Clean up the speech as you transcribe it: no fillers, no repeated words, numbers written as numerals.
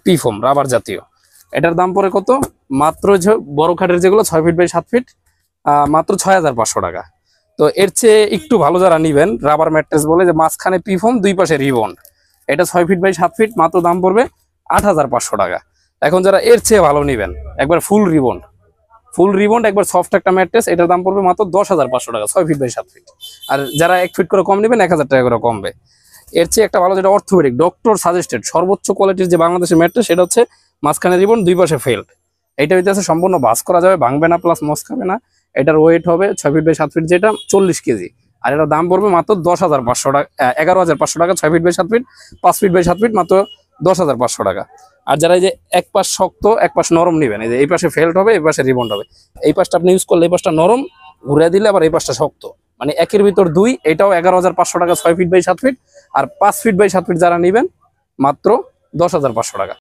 P foam rubber জাতীয়, এটার দাম পড়ে কত? মাত্র বড় খাটের যেগুলো 6 ফিট বাই 7 ফিট, মাত্র 6500 টাকা। তো এর চেয়ে একটু ভালো যারা নিবেন, রাবার ম্যাট্রেস বলে, যে মাঝখানে পি ফোম, দুই পাশে রিবন, এটা 6 ফিট বাই 7 ফিট, মাত্র দাম পড়বে 8500 টাকা। এখন যারা এর চেয়ে ভালো নিবেন, একবার ফুল রিবন একবার সফট একটা ম্যাট্রেস, এটার দাম পড়বে মাত্র 10500 টাকা, 6 ফিট বাই 7 ফিট। আর যারা 1 ফিট করে কম নেবেন 1000 টাকা করে কমবে। এর চেয়ে একটা ভালো, যেটা অর্থোপেডিক ডক্টর সাজেস্টেড সর্বোচ্চ কোয়ালিটির যে বাংলাদেশের ম্যাট্রেস, সেটা হচ্ছে মাঝখানে রিবন, দুই পাশে ফেল্ট। এইটা হইতেছে সম্পূর্ণ বাস করা যাবে, ভাঙবে না, প্লাস মস খাবে না। এটার ওয়েট হবে 6 ফিট বাই 7 ফিট, যেটা 40 কেজি। আর এটার দাম পড়বে মাত্র 10500 টাকা, 11500 টাকা, 6 feet by 7 feet. 5 feet by 7 feet মাত্র 10500 টাকা। আর যারা এই যে এক পাশ শক্ত এক পাশ নরম নেবেন, এই যে এই পাশে ফেল্ট হবে, এই পাশে রিবন হবে, এই পাশটা আপনি ইউজ করলে এই পাশটা নরম, ঘুরে দিলে আবার এই পাশটা শক্ত, মানে একের ভিতর দুই। এটাও 11500 টাকা, 6 ফিট বাই 7 ফিট। আর 5 ফিট বাই 7 ফিট যারা নেবেন, মাত্র 10500 টাকা।